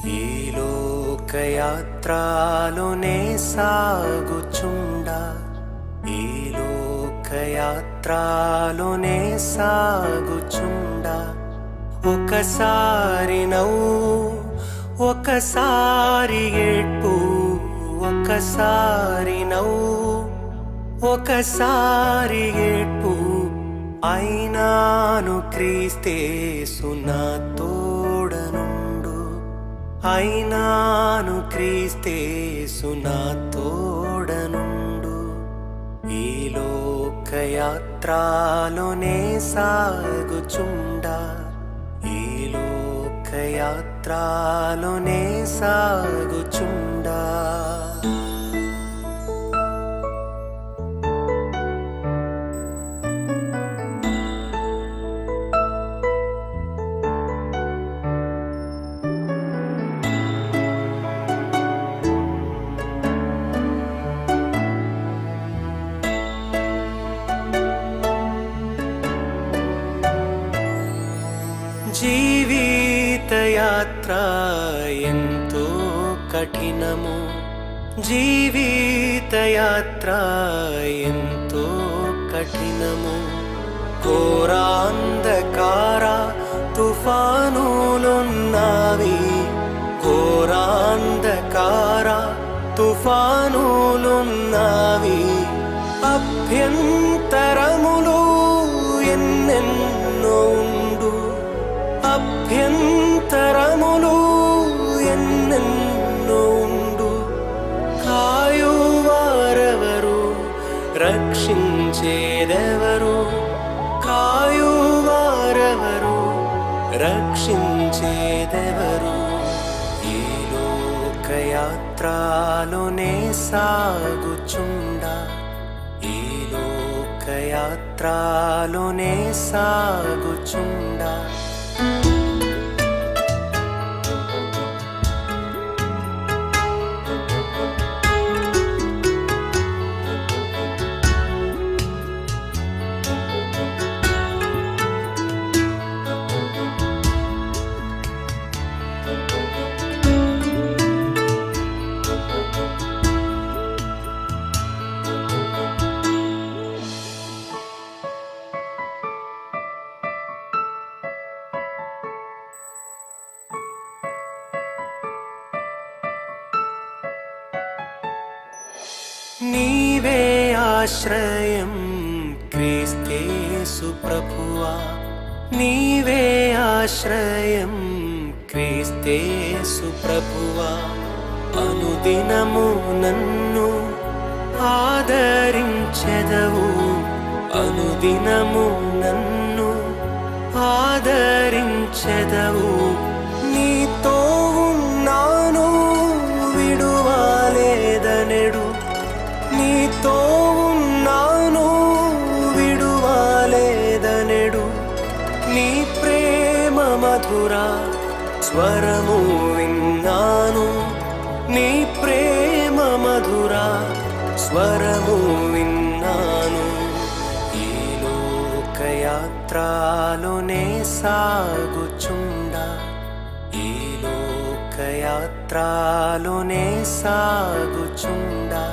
ఈ లోకయాత్రలోనే సాగుచుండా, ఈ లోకయాత్రలోనే సాగుచుండా, ఒకసారి నవ్వు ఒకసారి ఏడ్పు, ఒకసారి నవ్వు ఒకసారి ఏడ్పు, అయినాను క్రీస్తేసు నా తోడనుండు, అయినాను క్రీస్తేసు నా తోడనుండు. ఈ లోకయాత్రలోనే సాగుచుండా, ఈ లోకయాత్రలోనే సాగుచుండా. జీవిత యాత్ర ఎంతో కఠినము, జీవిత యాత్ర ఎంతో కఠినము. ఘోరాంధకార తుఫానులున్నవి, ఘోరాంధకార తుఫానులున్నవి. అభ్యంతరములు ఎన్నెన్నో ఉండు, అభ్యంతరములు ఎన్నెన్నో ఉండు. కాయువారెవరు, రక్షించేదెవరు, కాయువారెవరు, రక్షించేదెవరు. ఈ లోకయాత్రలోనే సాగుచుండా, ఈ లోకయాత్రలోనే సాగుచుండా. నీవే ఆశ్రయం క్రీస్తేసు ప్రభువా, నీవే ఆశ్రయం క్రీస్తేసు ప్రభువా. అనుదినము నన్ను ఆదరించెదవు, అనుదినము నన్ను ఆదరించెదవు. నీతో ఉన్నాను విడువలేదనెడు, నీతో ఉన్నాను విడువలేదనెడు. నీ ప్రేమ మధుర స్వరము విన్నాను, నీ ప్రేమ మధుర స్వరము విన్నాను. ఈ లోకయాత్రలోనే సాగుచుండా, ఈ లోకయాత్రలోనే సాగుచుండా.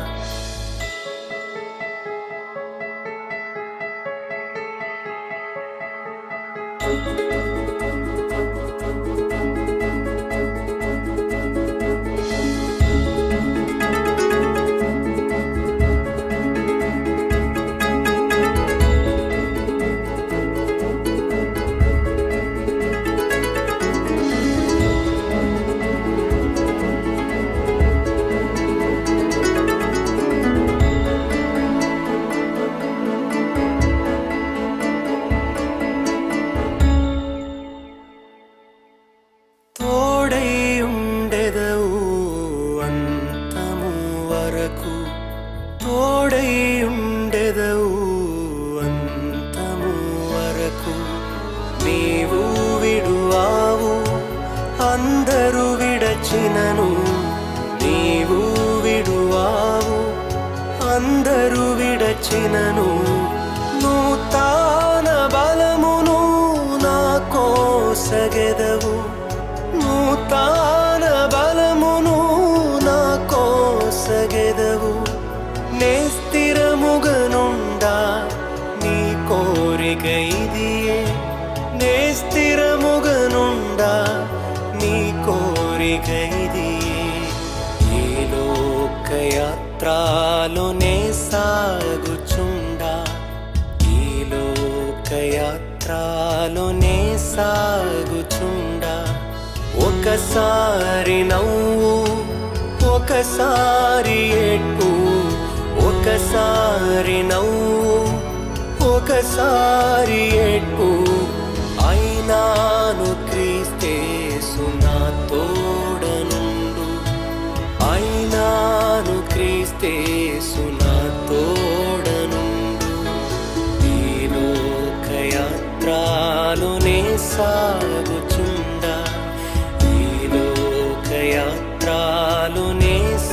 తోడై ఉండెదవు అంతము వరకు. నీవు విడువావు అందరూ విడచినను, నీవు విడువావు అందరూ విడచినను. నూతన బలమును నా కోసగెదవు, నూతన ఇక ఈ లోకయాత్రలోనే సాగుచుండా, ఈ లోకయాత్రలోనే సాగుచుండా, ఒకసారి నవ్వు ఒకసారి ఏడ్పు, ఒకసారి నవ్వు ఒకసారి ఏడ్పు, అయినాను క్రీస్తేసు నా తోడనుండు, అయినాను క్రీస్తేసు నా తోడనుండు. ఈ లోకయాత్రలోనే సాగుచుండా, ఈ లోకయాత్రలోనే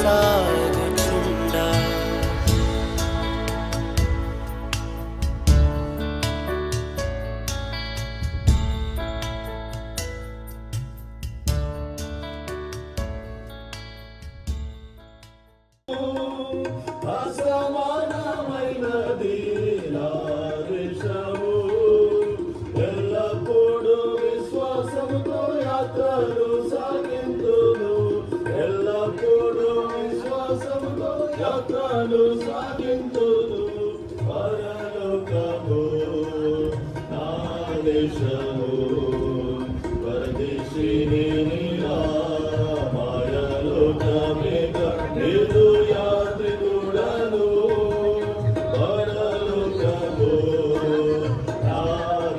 సాగుచుండా. అసమానమైనది నా దేశము, ఎల్లప్పుడూ విశ్వాసముతో యాత్రలు సాగింతును, ఎల్లప్పుడూ విశ్వాసముతో యాత్రలు సాగింతును. పరలోకము నా దేశము, పరదేశిని నీలా మాయలోకమేక నీదు యాత్రికుడను. పరలోకము నా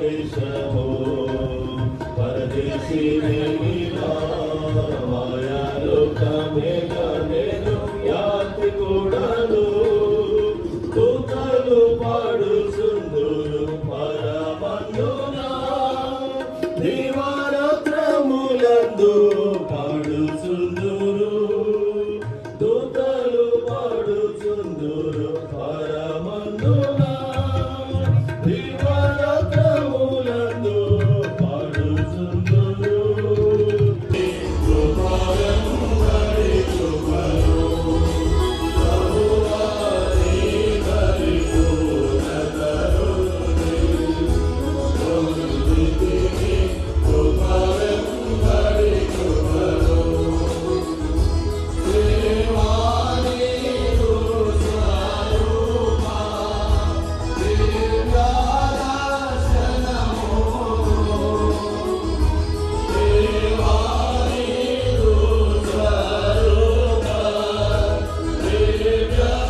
దేశము, పరదేశిని నీలా మాయలోకమేక నీదు యాత్రికుడను. దూతలు పాడుచుందురు పరమందునా, దివారాత్రములందు పాడుచుందురు, దూతలు పాడుచుందురు పరమందునా, దివారాత్రములందు పాడుచుందురు. కృపయందరి కృపను ప్రభువాని దరి పూర్ణతరుని, పొందితిని కృపయందరి కృపను. దేవాని స్వరూపా దివ్యదర్శనము, దేవాని స్వరూపా దివ్యదర్శనములో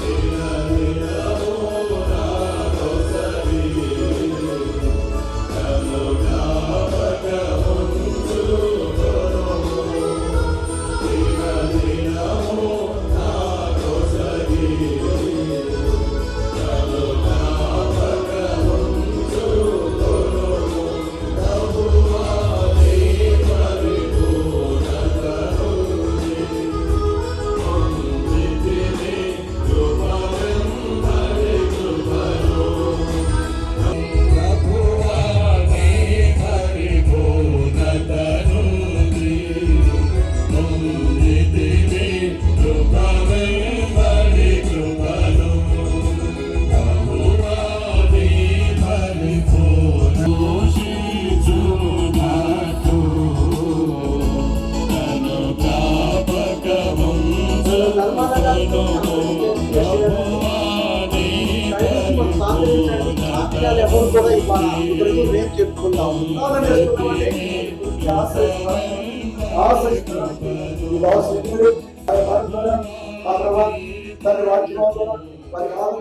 నిరనిరము నాకొసరి, నన్ను జ్ఞాపకముంచుకొనుము, నిరనిరము నాకొసరి, నన్ను జ్ఞాపకముంచుకొనుము. ప్రభువాని పరిపూర్ణతనుంది, పొందితిని కృపయందరి కృపను. ప్రభువాని పరిపూర్ణతనుంది, పొందితిని కృపయందరి కృపను. ప్రభువాని పరిపూర్ణ పోషించునట్టు, నన్ను జ్ఞాపకముంచుకొనుము. ప్రభువాని వాక్యాలు ఎవరు కూడా ఇవాళ ఇద్దరికి రేపు చెప్పుకుందాం. తన వాక్యంలో పరిహారం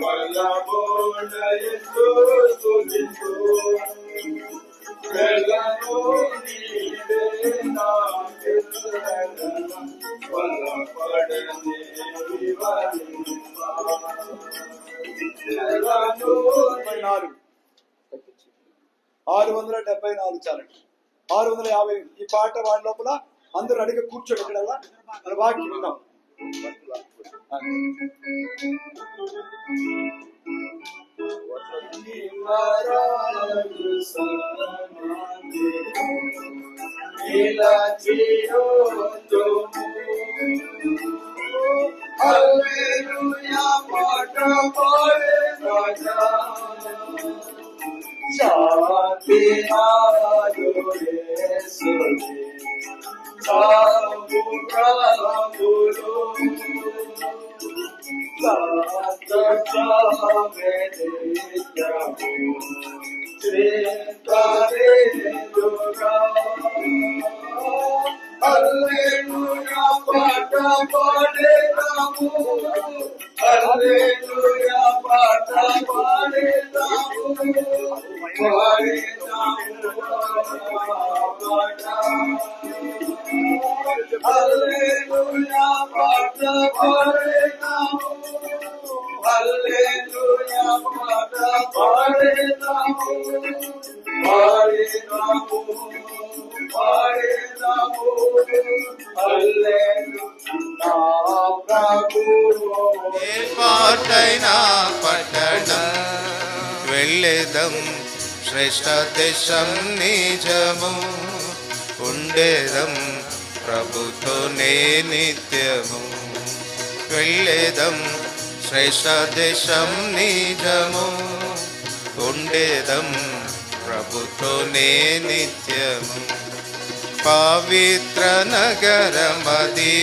Wala 674 674 చాలండి. 650 ఈ పాట వాడి లోపల అందరూ అడిగి కూర్చోండి. ఇక్కడ మన వాక్యం విందాం. హల్లెలూయా పాట పాడే రాజా శాంతి నాదు యేసుని సాము ప్రభులో సాత్కామే నిత్యము శ్రీకారే దుర్గా హల్లెలూయా పాట పాడే రాము హల్లెలూయా పాట పాడే రాము పాడే రాము హల్లెలూయా పాట పాడే రాము హల్లెలూయా పాట పాడే రాము పాడే రాము పాడే రాము హల్లెలూయా ప్రభు ఏర్పాటైన పట్టణం వెళ్ళేదం శ్రేష్ఠ దేశం నిజము ఉండేదం ప్రభుతోనే నిత్యము వెళ్ళేదం శ్రేష్ఠ దేశం నిజము ఉండేదం ప్రభుతోనే నిత్యము పవిత్ర నగరమది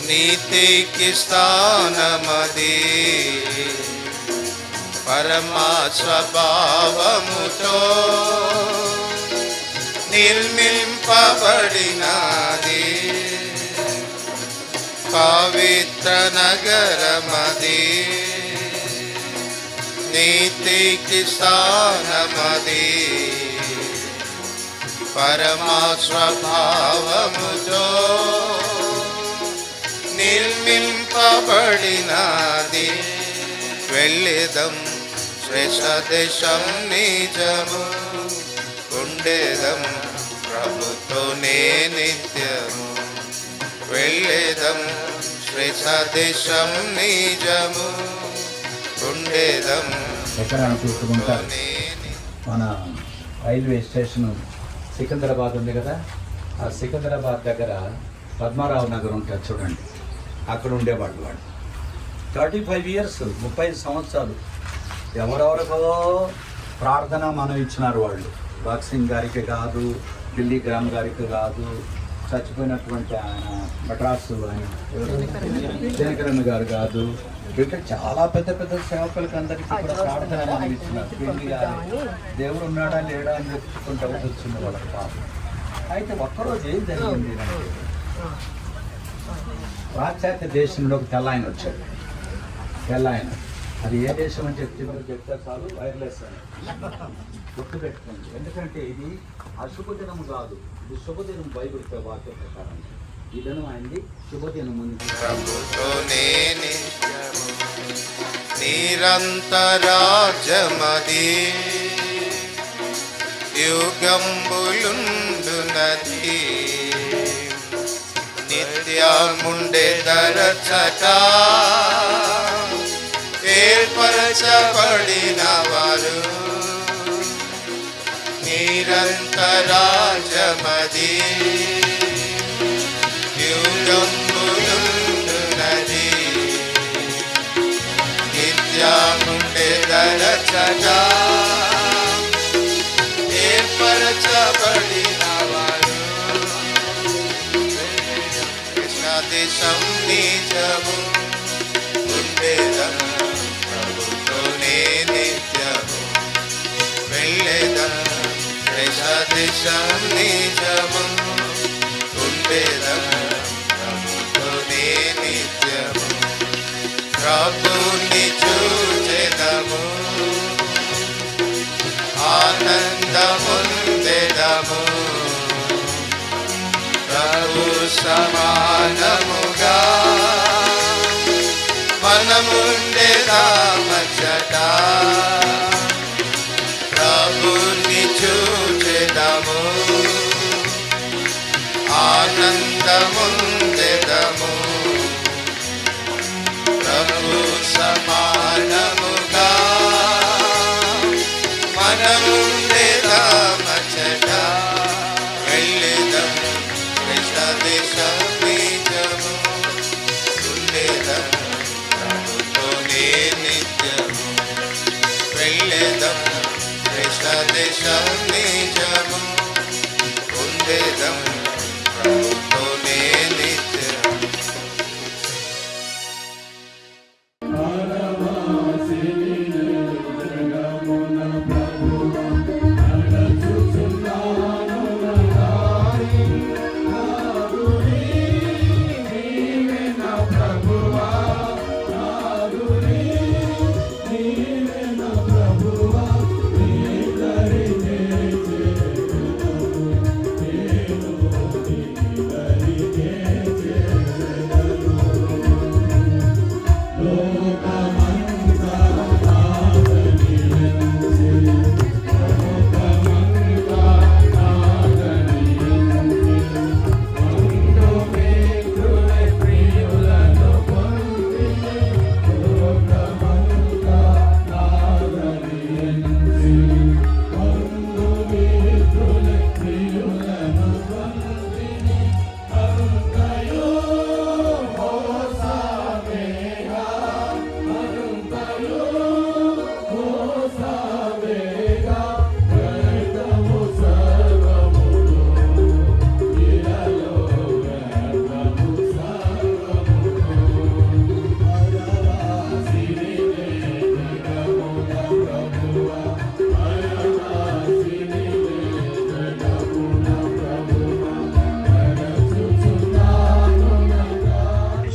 నీతికి స్థానమది పరమా స్వభావముతో నిర్మింపబడినది పవిత్ర నగరమది నీతికి స్థానమది పరమా స్వభావముతో నిర్మింపబడినది వెళ్ళేదం శ్రేష్ఠ దేశం నిజము ఉండేదం ప్రభుతోనే నిత్యము వెళ్ళేదం శ్రేష్ఠ దేశం నిజము ఉండేదం ఎక్కడ అనుకుంటారు మన రైల్వే స్టేషన్ సికింద్రాబాద్ ఉంది కదా, ఆ సికింద్రాబాద్ దగ్గర పద్మారావు నగర్ ఉంటుంది చూడండి, అక్కడ ఉండేవాడు వాడు 35 years 30 సంవత్సరాలు ఎవరెవరికో ప్రార్థన మనం ఇచ్చినారు వాళ్ళు. బాక్సింగ్ గారికి కాదు, ఢిల్లీ గ్రామ్ గారికి కాదు, చచ్చిపోయినటువంటి ఆయన మద్రాసు ఆయన దినకరన్ గారు కాదు, ఇట్లా చాలా పెద్ద పెద్ద సేవకులకి అందరికీ కూడా ప్రార్థన మనం ఇచ్చినారు. పెళ్లి కానీ దేవుడు ఉన్నాడా లేడా అని చెప్పుకుంటూ వచ్చింది వాళ్ళకి పాపం. అయితే ఒక్కరోజు ఏం జరిగింది అంటే పాశ్చాత్య దేశంలోకి తెల్లాయన వచ్చాడు. తెల్లాయన అది ఏ దేశం అని చెప్తే చెప్తే చాలు, వైర్లెస్ అని గుర్తుపెట్టుకోండి. ఎందుకంటే ఇది అశుభదినం కాదు, ఇది శుభదినం. బైబిల్ వాక్య ప్రకారం ఈ దినం అయింది శుభదినం ఉంది. ప్రభుతోనే నిత్యము నిరంతరాజ్యమది యుగంబులుండునది నిత్యముండే దరచట ఏర్పరచబడిన వారు నిరంతరాజ్యమది యుగంబులుండునది నిత్యముండే దరచట ఏర్పరచబడిన వారు దేశం నిజము ఉండేదం ప్రభుతోనే నిత్యము వెళ్ళేదం దేశం నిజము ఉండేదం ప్రభుతోనే నిత్యము ప్రభుని చూచెదము ఆనందముందెదము ప్రభు సమానముగా మనముండేదామచ్చట మనముండేదామచట వెళ్ళేదం కృష్ణ దేశం నిజము ఉండేదం ప్రభుతోనే నిత్యము వెళ్ళేదం కృష్ణ దేశం నిజము ఉండేదం ప్రభుతోనే నిత్యము.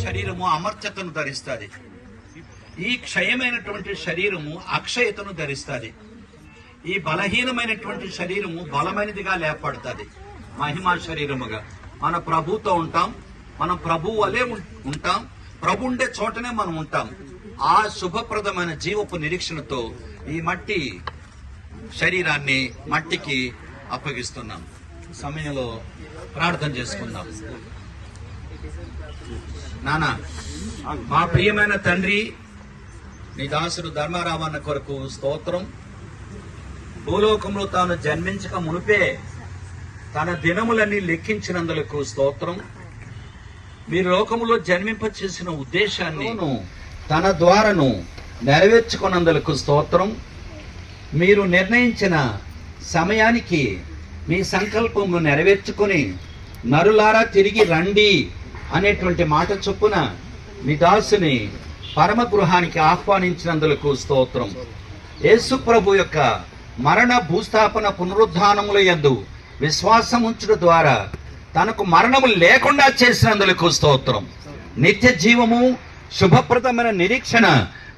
శరీరము అమర్త్యతను ధరిస్తుంది. ఈ క్షయమైనటువంటి శరీరము అక్షయతను ధరిస్తుంది. ఈ బలహీనమైనటువంటి శరీరము బలమైనదిగా లేపడుతుంది. మహిమా శరీరముగా మన ప్రభుతో ఉంటాం. మనం ప్రభు వలే ఉంటాం. ప్రభు ఉండే చోటనే మనం ఉంటాం. ఆ శుభప్రదమైన జీవపు నిరీక్షణతో ఈ మట్టి శరీరాన్ని మట్టికి అప్పగిస్తున్నాం. సమయంలో ప్రార్థన చేసుకుందాం. నాన్న, మా ప్రియమైన తండ్రి, నీ దాసుడు ధర్మారామన్న కొరకు స్తోత్రం. భూలోకంలో తాను జన్మించక మునిపే తన దినములన్నీ లెక్కించినందులకు స్తోత్రం. మీరు లోకములో జన్మింప చేసిన ఉద్దేశాన్ని తన ద్వారాను నెరవేర్చుకున్నందులకు స్తోత్రం. మీరు నిర్ణయించిన సమయానికి మీ సంకల్పము నెరవేర్చుకుని నరులారా తిరిగి రండి అనేటువంటి మాట చొప్పున మీ దాసుని పరమ గృహానికి ఆహ్వానించినందులకు స్తోత్రం. యేసు ప్రభు యొక్క మరణ భూస్థాపన పునరుద్ధానముల యందు విశ్వాసం ఉంచుట ద్వారా తనకు మరణము లేకుండా చేసినందులకు స్తోత్రం. నిత్య జీవము శుభప్రదమైన నిరీక్షణ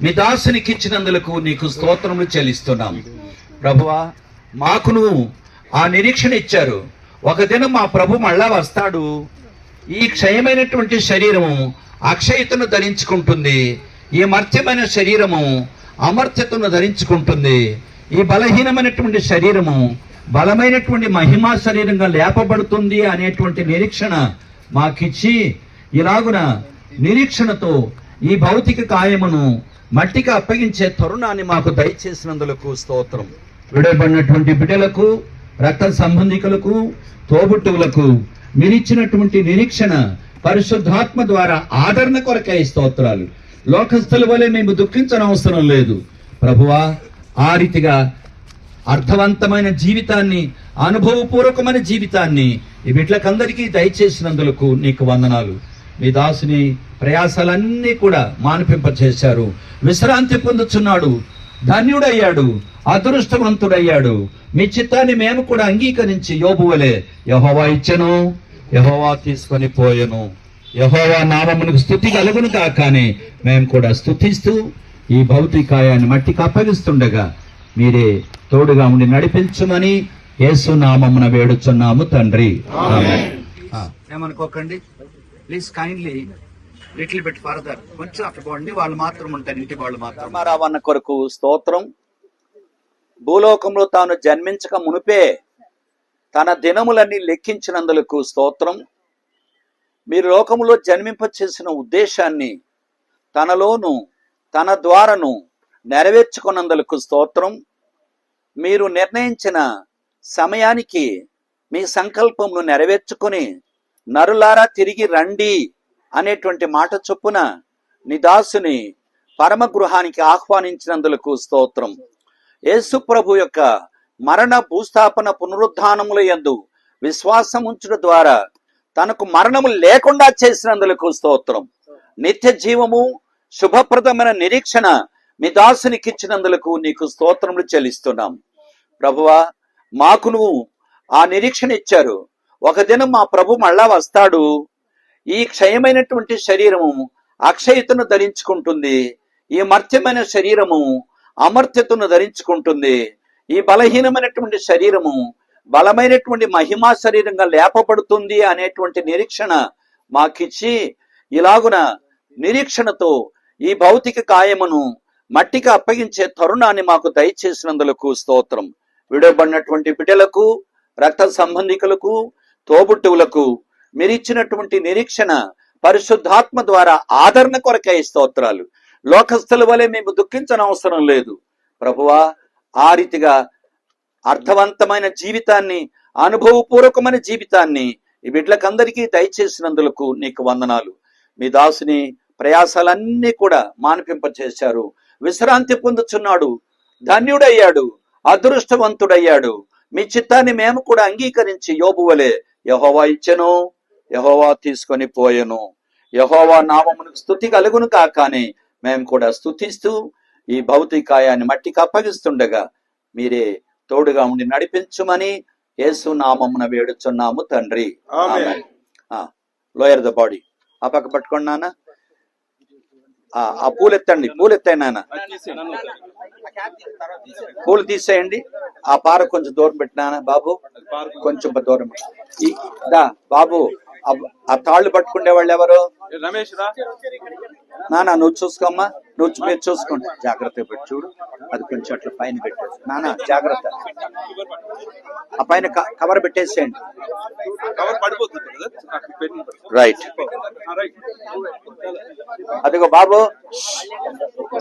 మీ దాసునికి ఇచ్చినందులకు నీకు స్తోత్రములు చెల్లిస్తున్నాం. ప్రభువా, మాకు నువ్వు ఆ నిరీక్షణ ఇచ్చారు. ఒక దినం మా ప్రభు మళ్ళా వస్తాడు. ఈ క్షయమైనటువంటి శరీరము అక్షయతను ధరించుకుంటుంది. ఈ మర్త్యమైన శరీరము అమర్త్యతను ధరించుకుంటుంది. ఈ బలహీనమైనటువంటి శరీరము బలమైనటువంటి మహిమా శరీరంగా లేపబడుతుంది అనేటువంటి నిరీక్షణ మాకిచ్చి ఇలాగున నిరీక్షణతో ఈ భౌతిక కాయమును మట్టికి అప్పగించే తరుణాన్ని మాకు దయచేసినందులకు స్తోత్రం. విడబడినటువంటి బిడ్డలకు, రక్త సంబంధికులకు, తోబుట్టువులకు మీరిచ్చినటువంటి నిరీక్షణ పరిశుద్ధాత్మ ద్వారా ఆదరణ కొరకై స్తోత్రాలు. లోకస్తుల వలె మేము దుఃఖించనవసరం లేదు ప్రభువా. ఆ రీతిగా అర్థవంతమైన జీవితాన్ని, అనుభవపూర్వకమైన జీవితాన్ని ఈ బిడ్డలకందరికీ దయచేసినందులకు నీకు వందనాలు. మీ దాసుని ప్రయాసాలన్నీ కూడా మాన్పింపచేశారు. విశ్రాంతి పొందుచున్నాడు. ధన్యుడయ్యాడు, అదృష్టవంతుడయ్యాడు. మీ చిత్తాన్ని మేము కూడా అంగీకరించి యోబు వలె యెహోవా ఇచ్చెను, యెహోవా తీసుకొని పోయెను, యెహోవా నామమునకు స్తుతి కలుగును కాకనే మేము కూడా స్తుతిస్తూ ఈ భౌతికాయాన్ని మట్టికి అప్పగిస్తుండగా మీరే తోడుగా ఉండి నడిపించమని యేసు నామమున వేడుచున్నాము తండ్రి. ఏమనుకోకండి, please kindly little bit further, కొంచెం అక్కడ పోండి. వాళ్ళు మాత్రం ఉంటారు, ఇంటి వాళ్ళు మాత్రం. ధర్మారావన్న కొరకు స్తోత్రం. భూలోకంలో తాను జన్మించక మునిపే తన దినములన్నీ లెక్కించినందులకు స్తోత్రం. మీరు లోకములో జన్మింప చేసిన ఉద్దేశాన్ని తనలోను తన ద్వారాను నెరవేర్చుకున్నందులకు స్తోత్రం. మీరు నిర్ణయించిన సమయానికి మీ సంకల్పమును నెరవేర్చుకొని నరులారా తిరిగి రండి అనేటువంటి మాట చొప్పున నీ దాసుని పరమ గృహానికి ఆహ్వానించినందులకు స్తోత్రం. యేసు ప్రభు యొక్క మరణ భూస్థాపన పునరుద్ధానముల యందు విశ్వాసం ఉంచుట ద్వారా తనకు మరణము లేకుండా చేసినందులకు స్తోత్రం. నిత్య జీవము శుభప్రదమైన నిరీక్షణ మీ దాసునికి ఇచ్చినందులకు నీకు స్తోత్రములు చెల్లిస్తున్నాం. ప్రభువా, మాకు నువ్వు ఆ నిరీక్షణ ఇచ్చారు. ఒక దినం మా ప్రభు మళ్ళా వస్తాడు. ఈ క్షయమైనటువంటి శరీరము అక్షయతను ధరించుకుంటుంది, ఈ మర్త్యమైన శరీరము అమర్త్యతను ధరించుకుంటుంది. ఈ బలహీనమైనటువంటి శరీరము బలమైనటువంటి మహిమా శరీరంగా లేపబడుతుంది అనేటువంటి నిరీక్షణ మాకిచ్చి, ఇలాగున నిరీక్షణతో ఈ భౌతిక కాయమును మట్టికి అప్పగించే తరుణాన్ని మాకు దయచేసినందులకు స్తోత్రం. విడవబడినటువంటి బిడ్డలకు, రక్త సంబంధికులకు, తోబుట్టువులకు మీరిచ్చినటువంటి నిరీక్షణ పరిశుద్ధాత్మ ద్వారా ఆదరణ కొరకై స్తోత్రాలు. లోకస్తుల వలె మేము దుఃఖించనవసరం లేదు ప్రభువా. ఆ రీతిగా అర్థవంతమైన జీవితాన్ని, అనుభవపూర్వకమైన జీవితాన్ని ఈ బిడ్డలకందరికీ దయచేసినందులకు నీకు వందనాలు. మీ దాసుని ప్రయాసాలన్నీ కూడా మాన్పింపచేశారు. విశ్రాంతి పొందుచున్నాడు, ధన్యుడయ్యాడు, అదృష్టవంతుడయ్యాడు. మీ చిత్తాన్ని మేము కూడా అంగీకరించి యోబు వలె యెహోవా ఇచ్చెను, యెహోవా తీసుకొని పోయెను, యెహోవా నామమునకు స్తుతి కలుగును కాకని మేము కూడా స్తుతిస్తూ ఈ భౌతికాయాన్ని మట్టికి అప్పగిస్తుండగా మీరే తోడుగా ఉండి నడిపించుమని యేసు నామమున వేడుచున్నాము తండ్రి. ఆమేన్. లోయర్ ద బాడీ ఆ పక్క పట్టుకోండి నాన్న. ఆ పూలు ఎత్తండి, పూలు ఎత్తాయి నాన్న, పూలు తీసేయండి. ఆ పార కొంచెం దూరం పెట్టినా బాబు, కొంచెం దూరం దా బాబు. ఆ తాళ్ళు పట్టుకునే వాళ్ళు ఎవరు? నానా నువ్వు చూసుకోమ్మా, మీరు చూసుకోండి, జాగ్రత్తగా పెట్టి చూడు. అది కొంచెం అట్లా పైన పెట్టేసి నానా, జాగ్రత్త. ఆ పైన కవర్ పెట్టేసేయండి. రైట్. అదిగో బాబు,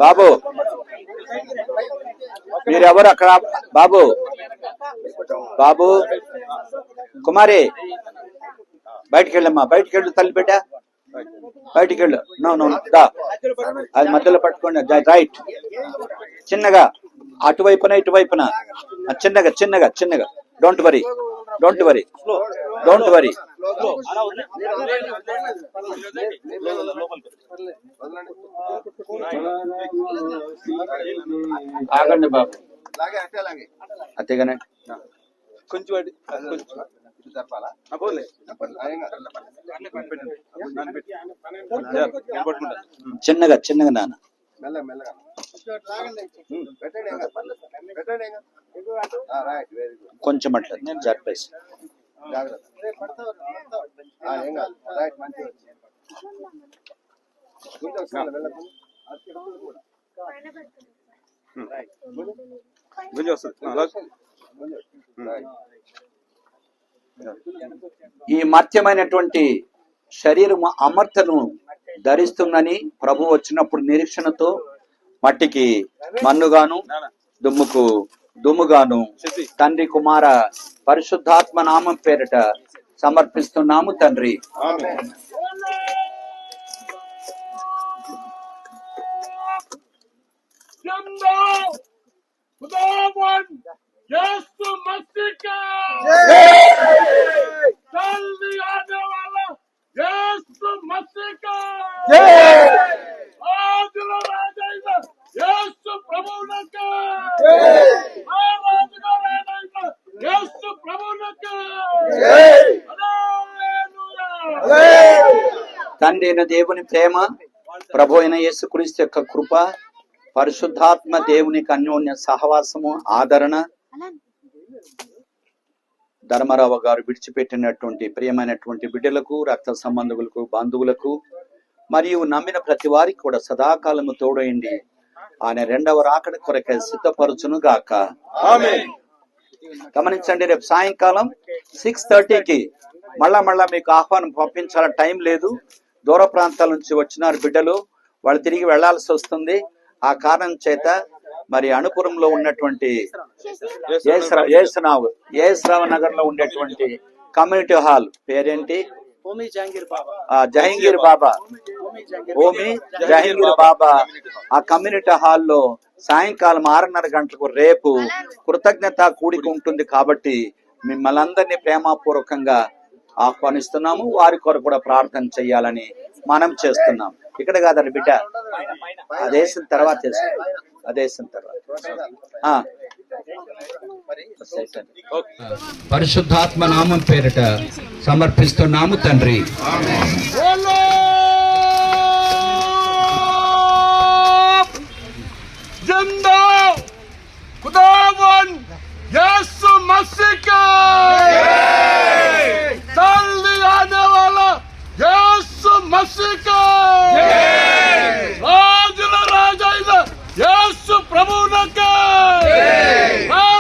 బాబు మీరెవరు అక్కడ? బాబు, బాబు, కుమారి బయటికి వెళ్ళమ్మా, బయటికి వెళ్ళు తల్లి బిడ్డ, బయటికి వెళ్ళు. నో దా, అది మధ్యలో పట్టుకోండి. రైట్. చిన్నగా అటువైపున ఇటువైపున, చిన్నగా చిన్నగా చిన్నగా. Don't worry, don't worry, don't worry. ఆగండి బాబు, అంతేగానే కొంచెం చిన్నగా చిన్నగా నాన్న. కొంచెం అట్లా జరిపేసి. ఈ మర్త్యమైనటువంటి శరీరము అమర్తను ధరిస్తుందని ప్రభు వచ్చినప్పుడు నిరీక్షణతో మట్టికి మన్నుగాను, దుమ్ముకు దుమ్ముగాను తండ్రి కుమార పరిశుద్ధాత్మ నామం పేరిట సమర్పిస్తున్నాము తండ్రి. తండ్రి అయిన దేవుని ప్రేమ, ప్రభు అయిన యేసుక్రీస్తు యొక్క కృప, పరిశుద్ధాత్మ దేవునికి అన్యోన్య సహవాసము, ఆదరణ ధర్మరావు గారు విడిచిపెట్టినటువంటి ప్రియమైనటువంటి బిడ్డలకు, రక్త సంబంధులకు, బంధువులకు మరియు నమ్మిన ప్రతి వారికి కూడా సదాకాలము తోడైంది ఆయన రెండవ రాకడ కొరకై సిద్ధపరచును గాక. గమనించండి, రేపు సాయంకాలం 6:30కి మళ్ళా మీకు ఆహ్వానం పంపించాల టైం లేదు. దూర ప్రాంతాల నుంచి వచ్చినారు బిడ్డలు, వాళ్ళు తిరిగి వెళ్లాల్సి వస్తుంది. ఆ కారణం చేత మరి అణుపురంలో ఉన్నటువంటి యేసరావు నగర్ లో ఉండేటువంటి కమ్యూనిటీ హాల్ పేరేంటి? జహంగీర్ బాబా. ఓమి జహంగీర్ బాబా ఆ కమ్యూనిటీ హాల్లో సాయంకాలం 6:30 గంటలకు రేపు కృతజ్ఞత కూడిక ఉంటుంది. కాబట్టి మిమ్మల్ని అందరినీ ప్రేమపూర్వకంగా ఆహ్వానిస్తున్నాము. వారి కొరకు కూడా ప్రార్థన చేయాలని మనం చేస్తున్నాం. ఇక్కడ కాదండి బిడ్డ, అదేసిన తర్వాత పరిశుద్ధాత్మ నామం పేరిట సమర్పిస్తున్నాము తండ్రి. जिंदा खुदावन यीशु मसीह का जल्दी आने वाला यीशु मसीह का राजा यीशु प्रभु का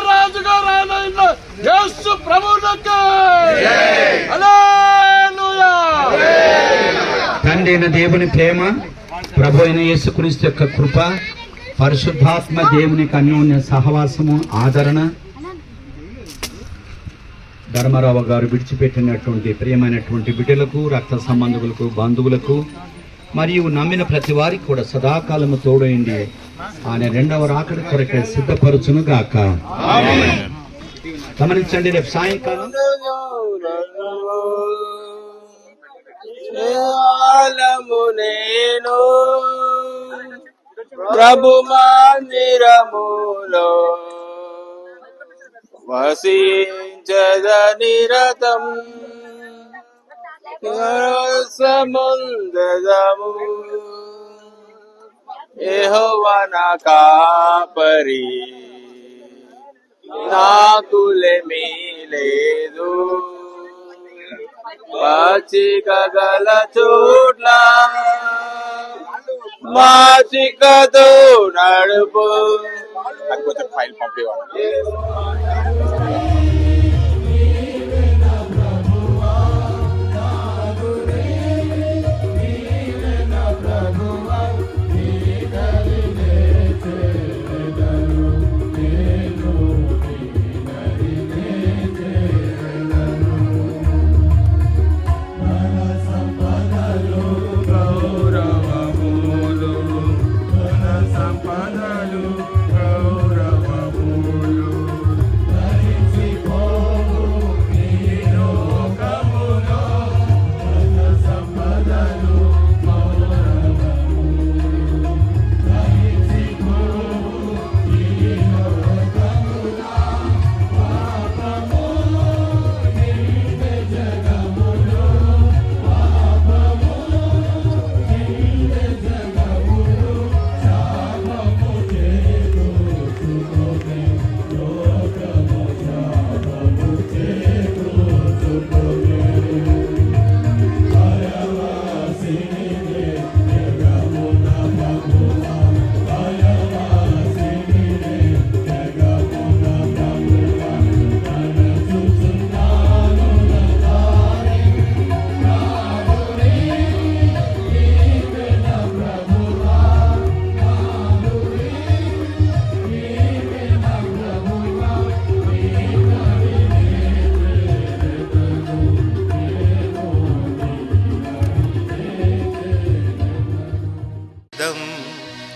राजुगा राजा यीशु प्रभु का హల్లెలూయా. తండ్రి అయిన దేవుని ప్రేమ, ప్రభు అయిన యేసుక్రీస్తు యొక్క కృప, పరిశుద్ధాత్మ దేవునికి అన్యోన్య సహవాసము, ఆదరణ, ధర్మారావు గారు విడిచిపెట్టినటువంటి ప్రియమైనటువంటి బిడ్డలకు, రక్త సంబంధులకు, బంధువులకు మరియు నమ్మిన ప్రతి వారికి కూడా సదాకాలము తోడైంది ఆయన రెండవ రాకడ కొరకే సిద్ధపరచును గాక. గమనించండి, రేపు సాయంకాలం నేను ప్రభు మందిరములో వసించద నిరతం సముందము యెహోవా నా కాపరి నాకులేమీ లేదు పచ్చిక గల చోట్ల మాచికతో నడుపు. నాకు కొంచెం ఫైల్ పంపివ్వండి.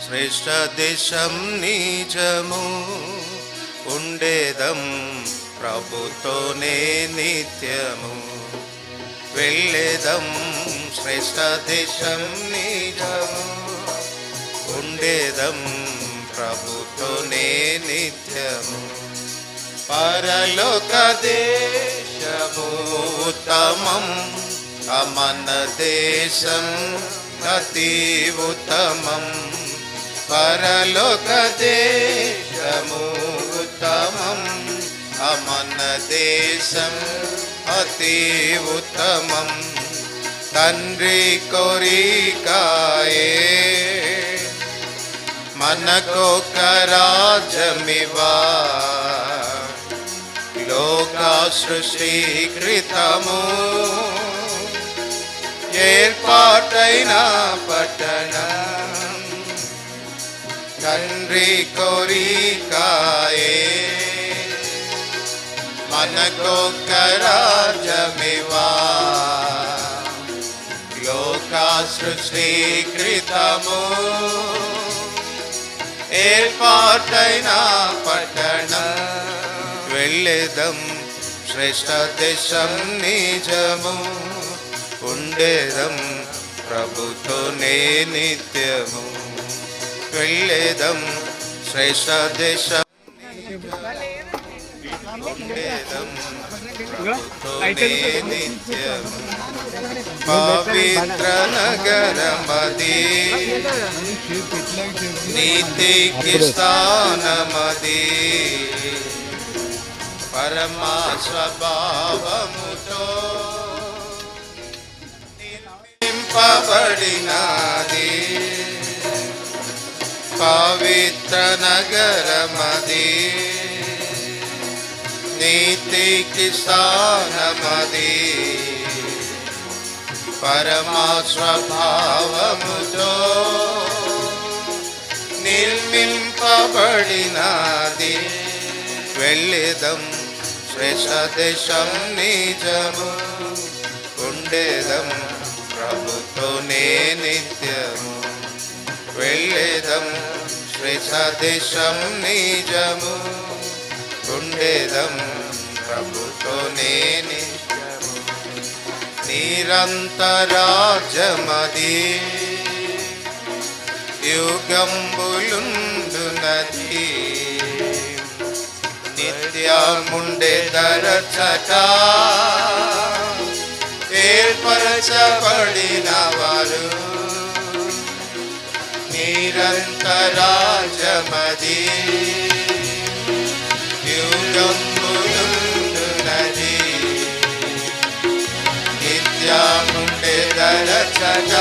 శ్రేష్ఠ దేశం నిజము ఉండేదం ప్రభుతోనే నిత్యము వెళ్ళేదం శ్రేష్ఠ దేశం నిజము ఉండేదం ప్రభుతోనే నిత్యము పరలోక దేశము ఉత్తమం అమన దేశం అతి ఉత్తమం పరలోక దేశము ఉత్తమం అమన దేశం అతి ఉత్తమం తండ్రి కోరికాయే మనకొక రాజ్యమివా లోక సృష్టికృతము ఏర్పాటైన పట్టణం తండ్రి కోరికాయే మనకొక్క రాజ్యమివా లోకా సృష్టికృతము ఏర్పాటైన పట్టణం వెళ్ళేదం శ్రేష్ఠ దేశం నిజము ఉండేదం ప్రభుతోనే నిత్యము వెళ్ళేదం శ్రేష్ఠ దేశం ఉండేదం ప్రభుతోనే నిత్యము పవిత్ర నగరమది నీతికి స్థానమది పరమా స్వభావముతో నిర్మింపబడినది పవిత్ర నగరమది నీతికి స్థానమది పరమా స్వభావముతో నిర్మింపబడినది వెళ్ళేదం శ్రేష్ఠ దేశం నిజము ఉండేదం ప్రభుతోనే నిత్యము వెళ్ళేదం శ్రేష్ఠ దేశం నిజము ఉండేదం ప్రభుతోనే నిత్యము నిరంతరాజ్యమది యుగంబులుండునది నిత్యముండే దరచట ఏర్పరచబడిన వారు నిరంతరాజ్యమది యుగంబులుండునది నిత్యముండే దరచట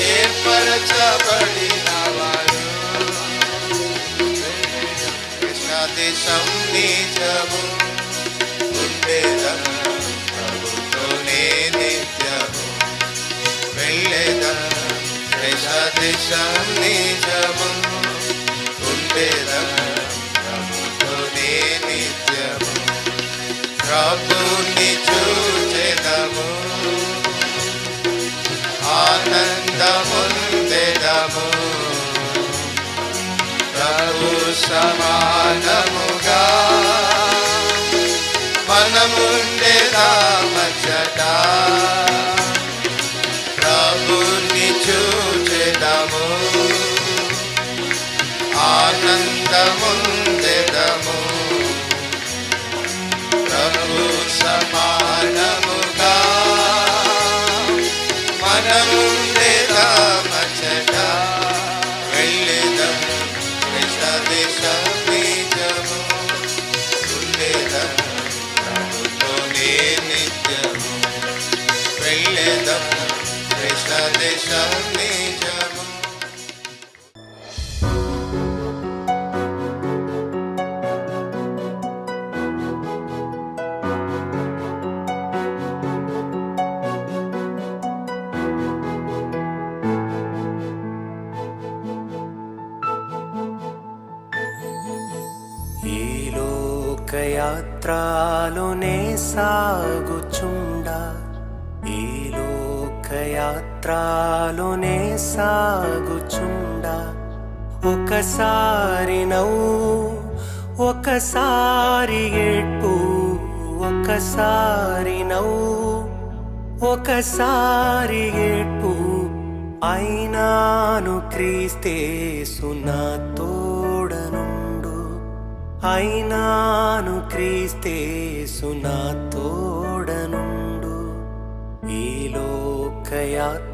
ఏర్పరచబడిన వారు దేశం నిజము ఉండేదం ప్రభుతోనే నిత్యము వెళ్ళేదం దేశం నిజము ఉండేదం ప్రభుతోనే నిత్యము ప్రభుని చూచెదము ఆనందముందెదము ప్రభు సమానముగా మనముండెదామచ్చట ప్రభుని చూచెదము ఆనందముందెదము ప్రభు సమానముగా మనముండెదామచ్చట వెళ్ళేదం దేశం నిజము ఉండేదం ప్రభుతోనే నిత్యము వెళ్ళేదం దేశం నిజము లోకయాత్రలోనే సాగుచుండా ఈ లోకయాత్రలోనే సాగుచుండా ఒకసారి నవ్వు ఒకసారి ఏడ్పు ఒకసారి నవ్వు ఒకసారి ఏడ్పు అయినాను క్రీస్తేసు నా తోడనుండు అయినాను క్రీస్తేసు నా తోడనుండు ఈ లోకయాత్రలోనే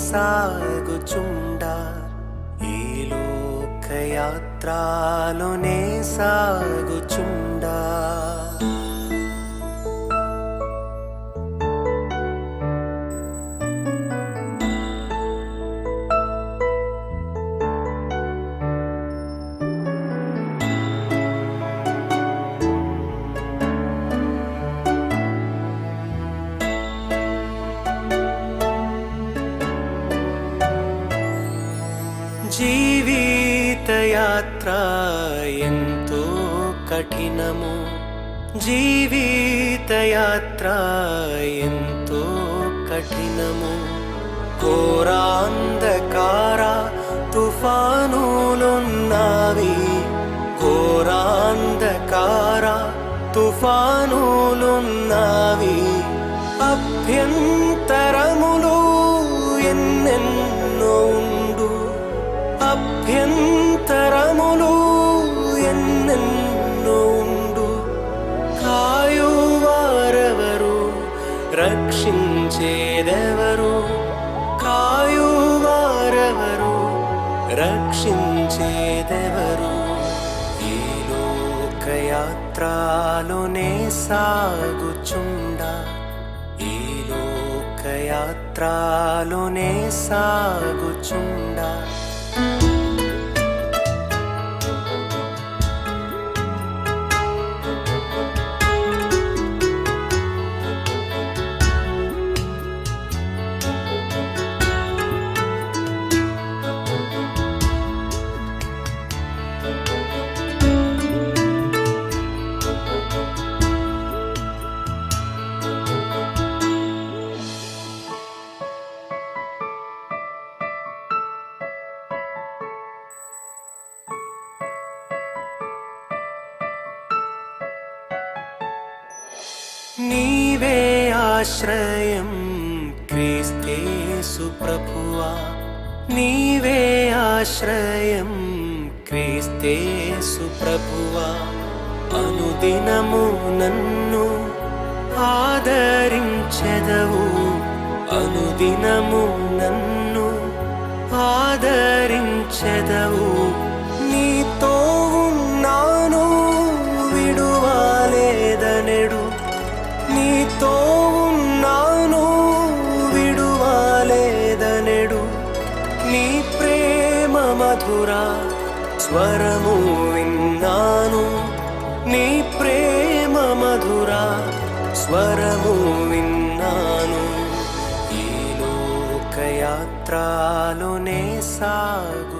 సాగుచుండా ఈ లోకయాత్రలోనే సాగుచుండా జీవిత యాత్ర ఎంతో కఠినము జీవితయాత్ర ఎంతో కఠినము ఘోరాంధకార తుఫానులున్నవి ఘోరాంధకార తుఫానులున్నవి అభ్యంతరములు ఎన్నెన్నో ఉండు అభ్యంతరములు ఎన్నెన్నో ఉండు కాయువారెవరు రక్షించేదెవరు కాయువారెవరు రక్షించేదెవరు ఈ లోకయాత్రలోనే సాగుచుండా ఈ లోకయాత్రలోనే సాగుచుండా నీవే ఆశ్రయం క్రీస్తేసు ప్రభువా నీవే ఆశ్రయం క్రీస్తేసు ప్రభువా అనుదినము నన్ను ఆదరించెదవు అనుదినము నన్ను ఆదరించెదవు నీతో ఉన్నాను విడువలేదనెడు నీతో ఉన్నాను విడువలేదనెడు నీ ప్రేమ మధుర స్వరము విన్నాను నీ ప్రేమ మధుర స్వరము విన్నాను ఈ లోకయాత్రలోనే సాగు